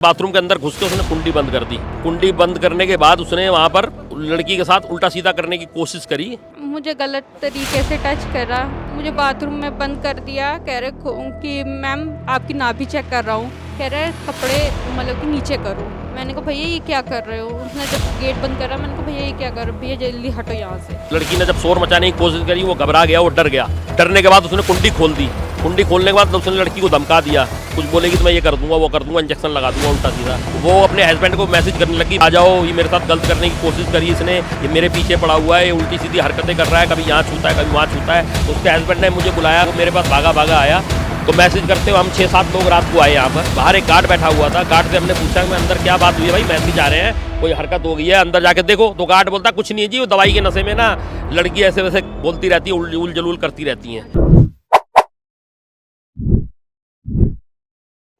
Bathroom के अंदर घुस के उसने कुंडी बंद कर दी। कुंडी बंद करने के बाद उसने वहाँ पर लड़की के साथ उल्टा सीधा करने की कोशिश करी। मुझे गलत तरीके से टच करा, मुझे बाथरूम में बंद कर दिया। कह रहे कि मैम आपकी नाभि चेक कर रहा हूँ। कह रहे कपड़े मतलब कि नीचे करो। मैंने कहा भैया ये क्या कर रहे हो। उसने जब गेट बंद करा मैंने कहा भैया ये क्या कर रहे हो, भैया जल्दी हटो यहाँ से। लड़की ने जब शोर मचाने की कोशिश करी वो घबरा गया, वो डर गया। डरने के बाद उसने कुंडी खोल दी। कुंडी खोलने के बाद उसने लड़की को धमका दिया, कुछ बोलेगी तो मैं ये कर दूंगा, वो कर दूंगा, इंजेक्शन लगा दूंगा उल्टा सीधा। वो अपने हस्बैंड को मैसेज करने लगी, आ जाओ, ये मेरे साथ गलत करने की कोशिश करी इसने, ये मेरे पीछे पड़ा हुआ है, ये उल्टी सीधी हरकतें कर रहा है, कभी यहाँ छूता है कभी वहाँ छूता है। तो उसके हस्बैंड ने मुझे बुलाया, वो मेरे पास भागा भागा आया। तो मैसेज करते हुए हम 6-7 लोग रात को आए यहाँ पर। बाहर एक गार्ड बैठा हुआ था। गार्ड से हमने पूछा कि अंदर क्या बात हुई है भाई, मैसेज आ रहे हैं, कोई हरकत हो गई है, अंदर जाके देखो। तो गार्ड बोलता कुछ नहीं है जी, वो दवाई के नशे में ना लड़की ऐसे वैसे बोलती रहती है, उल जलूल करती रहती हैं।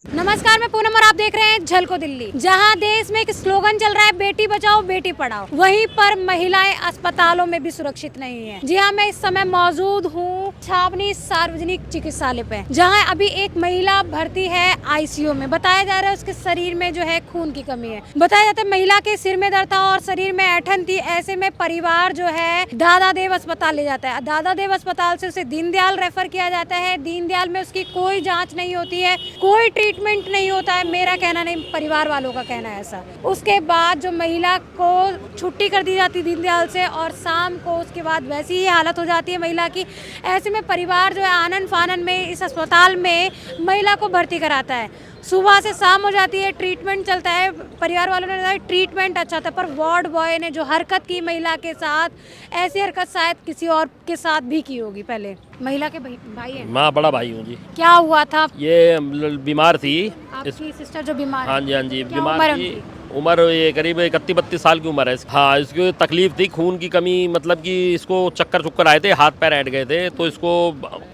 नमस्कार, मैं पूनम और आप देख रहे हैं झलको दिल्ली। जहां देश में एक स्लोगन चल रहा है बेटी बचाओ बेटी पढ़ाओ, वहीं पर महिलाएं अस्पतालों में भी सुरक्षित नहीं है। जी हां, मैं इस समय मौजूद हूं छावनी सार्वजनिक चिकित्सालय पे, जहां अभी एक महिला भर्ती है आईसीयू में। बताया जा रहा है उसके शरीर में जो है खून की कमी है। बताया जाता है महिला के सिर में दर्द था और शरीर में ऐंठन थी। ऐसे में परिवार जो है दादा देव अस्पताल ले जाता है। दादा देव अस्पताल से उसे दीनदयाल रेफर किया जाता है। दीनदयाल में उसकी कोई जाँच नहीं होती है, कोई ट्रीटमेंट नहीं होता है। मेरा कहना नहीं, परिवार वालों का कहना है ऐसा। उसके बाद जो महिला को छुट्टी कर दी जाती है दीनदयाल से, और शाम को उसके बाद वैसी ही हालत हो जाती है महिला की। ऐसे में परिवार जो है आनन फानन में इस अस्पताल में महिला को भर्ती कराता है। सुबह से शाम हो जाती है, ट्रीटमेंट चलता है। परिवार वालों ने बताया ट्रीटमेंट अच्छा था, पर वार्ड बॉय ने जो हरकत की महिला के साथ, ऐसी हरकत शायद किसी और के साथ भी की होगी पहले। महिला के भाई है? मैं बड़ा भाई हूँ जी। क्या हुआ था? ये बीमार थी, आपकी सिस्टर जो बीमार? हाँ जी हाँ जी, क्या बीमार थी। उम्र ये करीब 31-32 साल की उम्र है। हाँ, इसको तकलीफ थी, खून की कमी, मतलब कि इसको चक्कर आए थे, हाथ पैर ऐंठ गए थे। तो इसको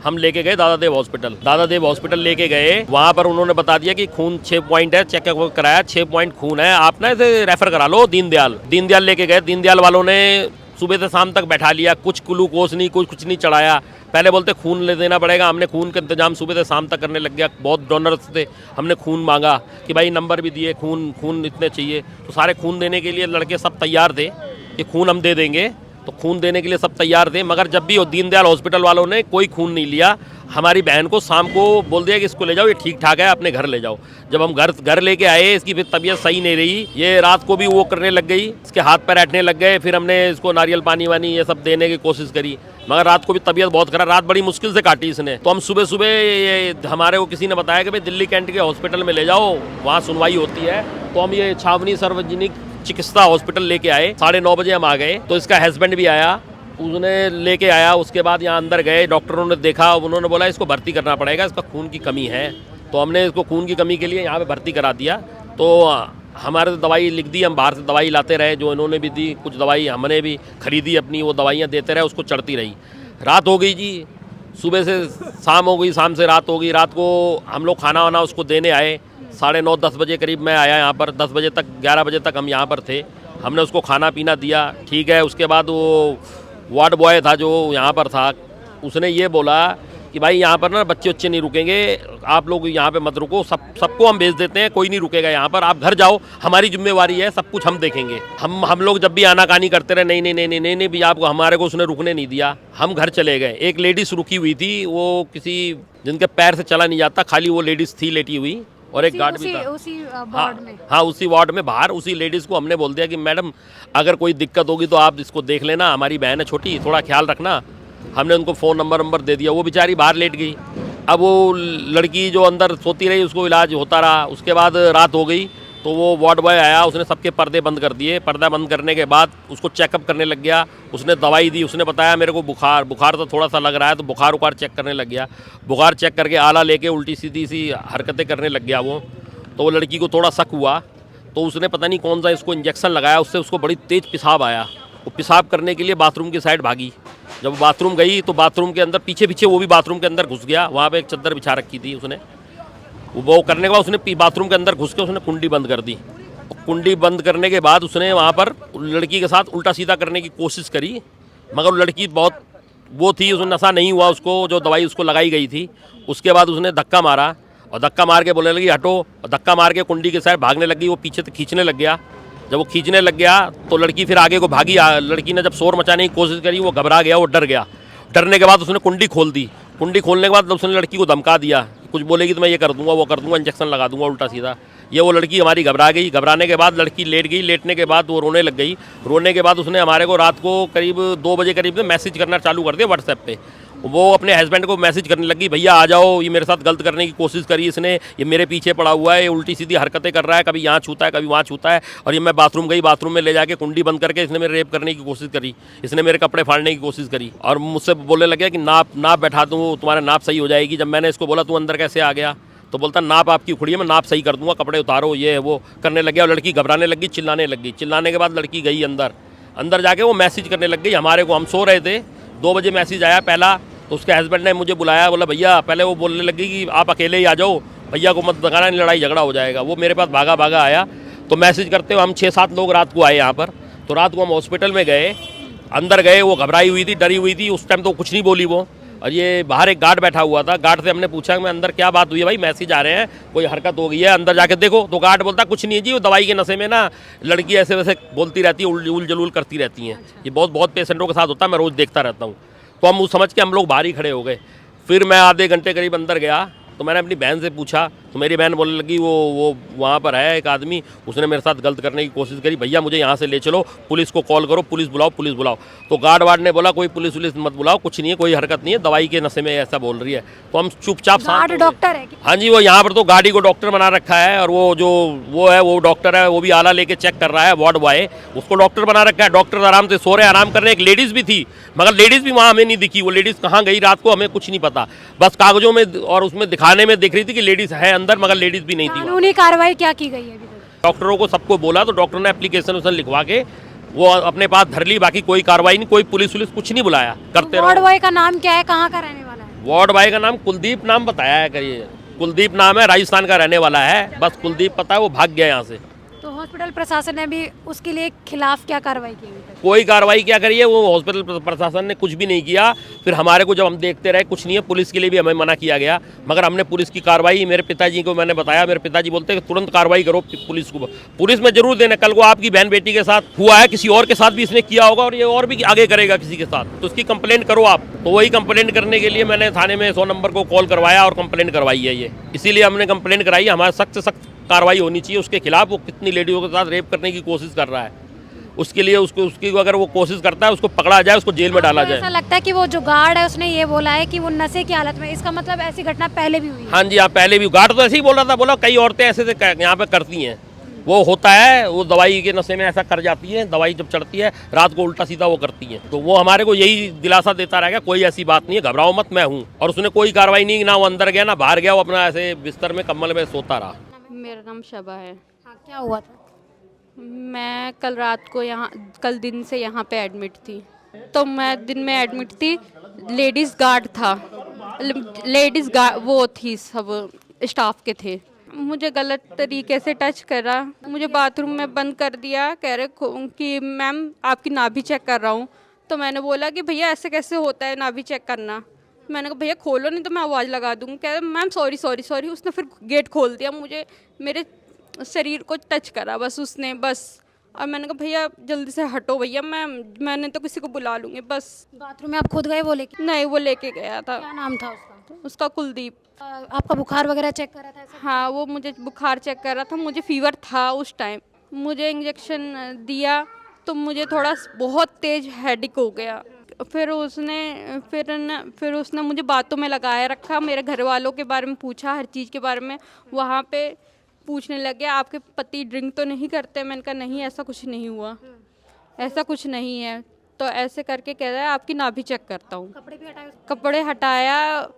हम लेके गए दादा देव हॉस्पिटल लेके गए। वहाँ पर उन्होंने बता दिया कि खून 6 पॉइंट है, चेकअप कराया, 6 पॉइंट खून है, आप ना इसे रेफर करा लो दीनदयाल लेके गए। दीनदयाल वालों ने सुबह से शाम तक बैठा लिया, कुछ ग्लूकोज नहीं, कुछ नहीं चढ़ाया। पहले बोलते खून ले देना पड़ेगा, हमने खून का इंतजाम सुबह से शाम तक करने लग गया। बहुत डोनर्स थे, हमने खून मांगा कि भाई नंबर भी दिए, खून इतने चाहिए। तो सारे खून देने के लिए लड़के सब तैयार थे कि खून हम दे देंगे, तो खून देने के लिए सब तैयार थे। मगर जब भी दीनदयाल हॉस्पिटल वालों ने कोई खून नहीं लिया। हमारी बहन को शाम को बोल दिया कि इसको ले जाओ, ये ठीक ठाक है, अपने घर ले जाओ। जब हम घर लेके आए, इसकी फिर तबीयत सही नहीं रही। ये रात को भी वो करने लग गई, इसके हाथ पैर ऐंठने लग गए। फिर हमने इसको नारियल पानी वानी ये सब देने की कोशिश करी, मगर रात को भी तबीयत बहुत खराब, रात बड़ी मुश्किल से काटी इसने। तो हम सुबह हमारे को किसी ने बताया कि भाई दिल्ली कैंट के हॉस्पिटल में ले जाओ, वहाँ सुनवाई होती है। तो हम ये छावनी सार्वजनिक चिकित्सा हॉस्पिटल लेके आए। 9:30 बजे हम आ गए। तो इसका हस्बैंड भी आया, उसने लेके आया। उसके बाद यहाँ अंदर गए, डॉक्टरों ने देखा, उन्होंने बोला इसको भर्ती करना पड़ेगा, इसका खून की कमी है। तो हमने इसको खून की कमी के लिए यहाँ पे भर्ती करा दिया। तो हमारे तो दवाई लिख दी, हम बाहर से दवाई लाते रहे, जो इन्होंने भी दी, कुछ दवाई हमने भी खरीदी अपनी, वो दवाइयाँ देते रहे, उसको चढ़ती रही। रात हो गई जी, सुबह से शाम हो गई, शाम से रात हो गई। रात को हम लोग खाना वाना उसको देने आए। 9:30-10 बजे करीब मैं आया यहाँ पर। 10 बजे तक, 11 बजे तक हम यहाँ पर थे। हमने उसको खाना पीना दिया, ठीक है। उसके बाद वो वार्ड बॉय था जो यहाँ पर था, उसने ये बोला कि भाई यहाँ पर ना बच्चे नहीं रुकेंगे, आप लोग यहाँ पे मत रुको, सबको हम भेज देते हैं, कोई नहीं रुकेगा यहाँ पर, आप घर जाओ, हमारी जिम्मेवारी है, सब कुछ हम देखेंगे। हम लोग जब भी आनाकानी करते रहे, नहीं भी आपको, हमारे को उसने रुकने नहीं दिया। हम घर चले गए। एक लेडीज रुकी हुई थी, वो किसी जिनके पैर से चला नहीं जाता, खाली वो लेडीज थी लेटी हुई, और एक गार्ड भी था उसी वार्ड में। हाँ, उसी वार्ड में बाहर। उसी लेडीज़ को हमने बोल दिया कि मैडम अगर कोई दिक्कत होगी तो आप इसको देख लेना, हमारी बहन है छोटी, थोड़ा ख्याल रखना। हमने उनको फ़ोन नंबर दे दिया। वो बेचारी बाहर लेट गई। अब वो लड़की जो अंदर सोती रही, उसको इलाज होता रहा। उसके बाद रात हो गई, तो वो वार्ड बॉय आया, उसने सबके पर्दे बंद कर दिए। पर्दा बंद करने के बाद उसको चेकअप करने लग गया। उसने दवाई दी, उसने बताया मेरे को बुखार तो थोड़ा सा लग रहा है, तो बुखार चेक करने लग गया। बुखार चेक करके आला लेके उल्टी सीधी सी हरकतें करने लग गया वो। तो वो लड़की को थोड़ा शक हुआ, तो उसने पता नहीं कौन सा इसको इंजेक्शन लगाया, उससे उसको बड़ी तेज़ पेशाब आया। वो पेशाब करने के लिए बाथरूम की साइड भागी। जब बाथरूम गई तो बाथरूम के अंदर पीछे वो भी बाथरूम के अंदर घुस गया। वहाँ पे एक चद्दर बिछा रखी थी उसने। वो करने के बाद उसने बाथरूम के अंदर घुस के उसने कुंडी बंद कर दी। कुंडी बंद करने के बाद उसने वहाँ पर लड़की के साथ उल्टा सीधा करने की कोशिश करी, मगर लड़की बहुत वो थी, उसने नशा नहीं हुआ उसको, जो दवाई उसको लगाई गई थी। उसके बाद उसने धक्का मारा और धक्का मार के बोलने लगी हटो, और धक्का मार के कुंडी के साइड भागने लगी। वो पीछे से खींचने लग गया। जब वो खींचने लग गया तो लड़की फिर आगे को भागी। लड़की ने जब शोर मचाने की कोशिश करी, वो घबरा गया, वो डर गया। डरने के बाद उसने कुंडी खोल दी। कुंडी खोलने के बाद उसने लड़की को धमका दिया, कुछ बोलेगी तो मैं ये कर दूंगा, वो कर दूंगा, इंजेक्शन लगा दूंगा उल्टा सीधा। ये वो लड़की हमारी घबरा गई। घबराने के बाद लड़की लेट गई। लेटने के बाद वो रोने लग गई। रोने के बाद उसने हमारे को रात को करीब 2 बजे करीब में मैसेज करना चालू कर दिया व्हाट्सएप पे। वो अपने हस्बैंड को मैसेज करने लगी, भैया आ जाओ, ये मेरे साथ गलत करने की कोशिश करी इसने, ये मेरे पीछे पड़ा हुआ है, ये उल्टी सीधी हरकतें कर रहा है, कभी यहाँ छूता है कभी वहाँ छूता है। और ये मैं बाथरूम गई, बाथरूम में ले जाके कुंडी बंद करके इसने मेरे रेप करने की कोशिश करी, इसने मेरे कपड़े फाड़ने की कोशिश करी। और मुझसे बोलने लगे कि नाप बैठा दूँ, तुम्हारा नाप सही हो जाएगी। जब मैंने इसको बोला तू अंदर कैसे आ गया, तो बोलता नाप आपकी उखड़ी है, मैं नाप सही कर दूंगा, कपड़े उतारो, ये वो करने लग गया। और लड़की घबराने लगी, चिल्लाने लग गई। चिल्लाने के बाद लड़की गई अंदर जाके वो मैसेज करने लग गई हमारे को। हम सो रहे थे, 2 बजे मैसेज आया पहला। तो उसके हस्बैंड ने मुझे बुलाया, बोला भैया, पहले वो बोलने लगी कि आप अकेले ही आ जाओ, भैया को मत दिखाना, लड़ाई झगड़ा हो जाएगा। वो मेरे पास भागा आया। तो मैसेज करते हुए हम 6-7 लोग रात को आए यहाँ पर। तो रात को हम हॉस्पिटल में गए, अंदर गए। वो घबराई हुई थी, डरी हुई थी। उस टाइम तो कुछ नहीं बोली वो। और ये बाहर एक गार्ड बैठा हुआ था। गार्ड से हमने पूछा कि मैं अंदर क्या बात हुई है भाई, मैसेज आ रहे हैं, कोई हरकत हो गई है, अंदर जाके देखो। तो गार्ड बोलता कुछ नहीं है जी, वो दवाई के नशे में ना लड़की ऐसे वैसे बोलती रहती है, उल जलूल करती रहती हैं। ये बहुत पेशेंटों के साथ होता है, मैं रोज़ देखता रहता हूँ। तो हम समझ के हम लोग बाहर ही खड़े हो गए। फिर मैं आधे घंटे करीब अंदर गया। तो मैंने अपनी बहन से पूछा, तो मेरी बहन बोलने लगी वो वहाँ पर है एक आदमी, उसने मेरे साथ गलत करने की कोशिश करी, भैया मुझे यहाँ से ले चलो, पुलिस को कॉल करो, पुलिस बुलाओ। तो गार्ड वार्ड ने बोला कोई पुलिस मत बुलाओ, कुछ नहीं है, कोई हरकत नहीं है, दवाई के नशे में ऐसा बोल रही है। तो हम चुपचाप गार्ड डॉक्टर है? हाँ जी, वो यहाँ पर तो गाड़ी को डॉक्टर बना रखा है। और वो डॉक्टर है, वो भी आला लेके चेक कर रहा है, वार्ड बॉय उसको डॉक्टर बना रखा है। डॉक्टर आराम से सो रहे, आराम कर रहे। एक लेडीज़ भी थी, मगर लेडीज़ भी वहाँ हमें नहीं दिखी। वो लेडीज़ कहाँ गई रात को हमें कुछ नहीं पता। बस कागजों में और उसमें दिखाने में दिख रही थी कि लेडीज़ है अंदर, मगर लेडीज़ भी नहीं थी। कानूनी कार्रवाई क्या की गई है अभी तक? डॉक्टरों को सबको बोला, तो डॉक्टर ने एप्लीकेशन उसन लिखवा के वो अपने पास धर ली। बाकी कोई कार्रवाई नहीं, कोई पुलिस कुछ नहीं बुलाया। करते वार्ड बॉय का नाम क्या है, कहाँ का रहने वाला है? वार्ड बॉय का नाम कुलदीप नाम बताया है। करिए कुलदीप नाम है, राजस्थान का रहने वाला है। बस कुलदीप पता है, वो भाग गया यहाँ से। तो हॉस्पिटल प्रशासन ने भी उसके लिए खिलाफ क्या कार्रवाई की अभी तक? कोई कार्रवाई क्या करिए, वो हॉस्पिटल प्रशासन ने कुछ भी नहीं किया। फिर हमारे को जब हम देखते रहे कुछ नहीं है, पुलिस के लिए भी हमें मना किया गया, मगर हमने पुलिस की कार्रवाई, मेरे पिताजी को मैंने बताया, मेरे पिताजी बोलते हैं कि तुरंत कार्रवाई करो पुलिस को। पुलिस में जरूर देना, कल को आपकी बहन बेटी के साथ हुआ है, किसी और के साथ भी इसने किया होगा, और ये और भी आगे करेगा किसी के साथ, तो उसकी कंप्लेंट करो आप। तो वही कंप्लेंट करने के लिए मैंने थाने में 100 नंबर को कॉल करवाया और कंप्लेंट करवाई है ये। इसीलिए हमने कंप्लेंट कराई। हमारे सख्त से सख्त कार्रवाई होनी चाहिए उसके खिलाफ। वो कितनी लेडीज़ों के साथ रेप करने की कोशिश कर रहा है, उसके लिए उसकी अगर वो कोशिश करता है, उसको पकड़ा जाए, उसको जेल में डाला जाए। ऐसा लगता है कि वो जो गार्ड है उसने ये बोला है कि वो नशे की हालत में, इसका मतलब ऐसी घटना पहले भी हुई है? हाँ जी, हाँ, पहले भी गार्ड तो ऐसे ही बोल रहा था, बोला कई औरतें ऐसे से यहाँ पे करती हैं। वो होता है, वो दवाई के नशे में ऐसा कर जाती है, दवाई जब चढ़ती है रात को उल्टा सीधा वो करती हैं। तो वो हमारे को यही दिलासा देता रहेगा, कोई ऐसी बात नहीं है, घबराओ मत, मैं हूँ। और उसने कोई कार्रवाई नहीं, ना वो अंदर गया ना बाहर गया, वो अपना ऐसे बिस्तर में कम्बल में सोता रहा। मेरा नाम शबा है। हाँ, क्या हुआ था? मैं कल रात को कल दिन से यहाँ पे एडमिट थी। तो मैं दिन में एडमिट थी, लेडीज़ गार्ड था, वो थी, सब स्टाफ के थे। मुझे गलत तरीके से टच करा, मुझे बाथरूम में बंद कर दिया, कह रहे कि मैम आपकी नाभि चेक कर रहा हूँ। तो मैंने बोला कि भैया ऐसे कैसे होता है नाभि चेक करना। मैंने कहा भैया खोलो नहीं तो मैं आवाज़ लगा दूँगी। कह रहे मैम सॉरी। उसने फिर गेट खोल दिया, मुझे मेरे शरीर को टच करा बस उसने, बस। और मैंने कहा भैया जल्दी से हटो भैया, मैंने तो किसी को बुला लूँगी बस। बाथरूम में आप खुद गए वो लेके? नहीं, वो लेके गया था। क्या नाम था उसका? उसका कुलदीप। आपका बुखार वगैरह चेक कर रहा था ऐसा? हाँ, वो मुझे बुखार चेक कर रहा था, मुझे फीवर था उस टाइम। मुझे इंजेक्शन दिया तो मुझे थोड़ा बहुत तेज हेडेक हो गया। फिर उसने मुझे बातों में लगाए रखा, मेरे घर वालों के बारे में पूछा, हर चीज़ के बारे में वहाँ पे पूछने लगे, आपके पति ड्रिंक तो नहीं करते? मैंने कहा नहीं, ऐसा कुछ नहीं हुआ, ऐसा कुछ नहीं है। तो ऐसे करके कह रहा है आपकी नाभि चेक करता हूँ। कपड़े भी हटाए? कपड़े हटाया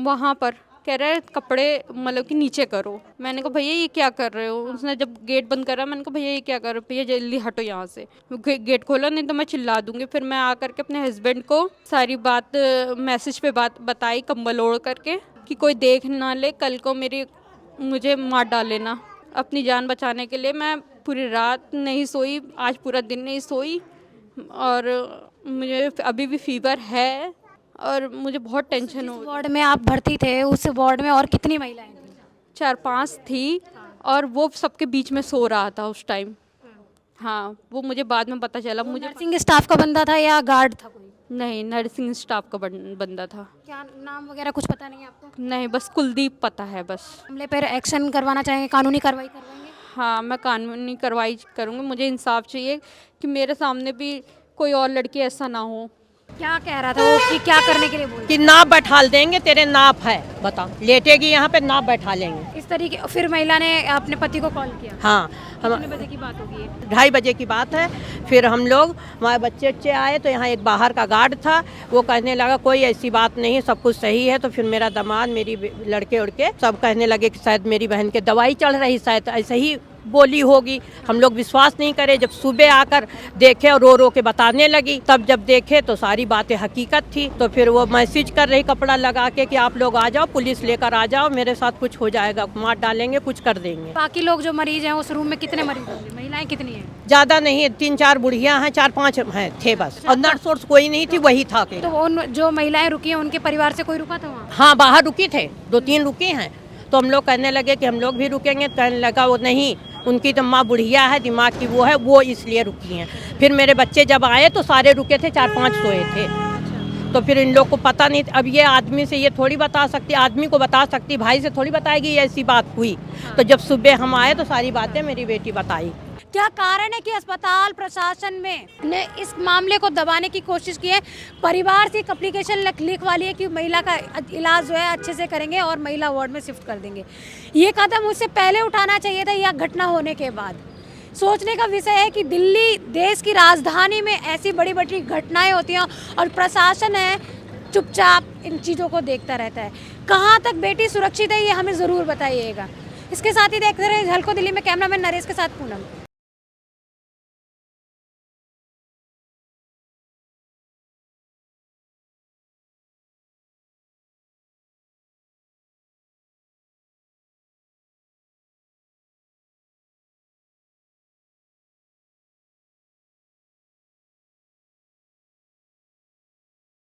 वहाँ पर, कह रहा है कपड़े मतलब कि नीचे करो। मैंने कहा भैया ये क्या कर रहे हो? उसने जब गेट बंद करा, मैंने कहा भैया ये क्या कर रहे हो, भैया जल्दी हटो यहाँ से, गेट खोलो नहीं तो मैं चिल्ला दूंगी। फिर मैं आकर के अपने हस्बैंड को सारी बात मैसेज पे बात बताई, कंबल ओढ़ करके, कि कोई देख ना ले, कल को मुझे मार डालेना। अपनी जान बचाने के लिए मैं पूरी रात नहीं सोई, आज पूरा दिन नहीं सोई, और मुझे अभी भी फीवर है और मुझे बहुत टेंशन हो। वार्ड में आप भर्ती थे, उस वार्ड में और कितनी महिलाएं थी? 4-5 थी और वो सबके बीच में सो रहा था उस टाइम। हाँ, वो मुझे बाद में पता चला। मुझे नर्सिंग स्टाफ का बंदा था या गार्ड था कोई? नहीं, नर्सिंग स्टाफ का बंदा था। क्या नाम वगैरह कुछ पता नहीं है आपको? नहीं, बस कुलदीप पता है बस। मामले पर एक्शन करवाना चाहेंगे, कानूनी कार्रवाई करवाएंगे? हाँ, मैं कानूनी कार्रवाई करूँगी। मुझे इंसाफ चाहिए कि मेरे सामने भी कोई और लड़की ऐसा ना हो। क्या कह रहा था वो कि क्या करने के लिए बोल? कि नाप बैठा देंगे, तेरे नाप है, बता, लेटेगी यहाँ पे नाप बैठा लेंगे। इस तरीके फिर महिला ने अपने पति को कॉल किया। हाँ, कितने बजे की बात होगी ये? 2:30 बजे की बात है। फिर हम लोग, हमारे बच्चे आए तो यहाँ एक बाहर का गार्ड था, वो कहने लगा कोई ऐसी बात नहीं, सब कुछ सही है। तो फिर मेरा दामाद, मेरी लड़के उड़के सब कहने लगे कि शायद मेरी बहन के दवाई चढ़ रही, शायद ऐसे ही बोली होगी। हम लोग विश्वास नहीं करे। जब सुबह आकर देखे और रो रो के बताने लगी, तब जब देखे तो सारी बातें हकीकत थी। तो फिर वो मैसेज कर रही कपड़ा लगा के कि आप लोग आ जाओ, पुलिस लेकर आ जाओ, मेरे साथ कुछ हो जाएगा, मार डालेंगे, कुछ कर देंगे। बाकी लोग जो मरीज हैं उस रूम में कितने मरीज होंगे? महिलाएं कितनी हैं? ज्यादा नहीं है, 3-4 बुढ़िया हैं, 4-5 हैं थे बस, और नर्स वर्स कोई नहीं थी, वही था के। तो उन जो महिलाएं रुकी हैं उनके परिवार से कोई रुका था वहाँ? हाँ, बाहर रुकी थे, 2-3 रुके हैं। तो हम लोग कहने लगे कि हम लोग भी रुकेंगे, कहने लगा वो नहीं, उनकी तो माँ बुढ़िया है, दिमाग की वो है, वो इसलिए रुकी हैं। फिर मेरे बच्चे जब आए तो सारे रुके थे, 4-5 सोए थे। तो फिर इन लोग को पता नहीं। अब ये आदमी से ये थोड़ी बता सकती, आदमी को बता सकती, भाई से थोड़ी बताएगी ये ऐसी बात हुई। तो जब सुबह हम आए तो सारी बातें मेरी बेटी बताई। क्या कारण है कि अस्पताल प्रशासन में ने इस मामले को दबाने की कोशिश की है? परिवार से एक एप्लीकेशन लिखवा ली है कि महिला का इलाज जो है अच्छे से करेंगे और महिला वार्ड में शिफ्ट कर देंगे। ये कदम उससे पहले उठाना चाहिए था या घटना होने के बाद? सोचने का विषय है कि दिल्ली देश की राजधानी में ऐसी बड़ी बड़ी घटनाएं होती हैं और प्रशासन है चुपचाप इन चीज़ों को देखता रहता है। कहाँ तक बेटी सुरक्षित है ये हमें ज़रूर बताइएगा। इसके साथ ही देखते रहे झलको दिल्ली में। कैमरामैन नरेश के साथ पूनम।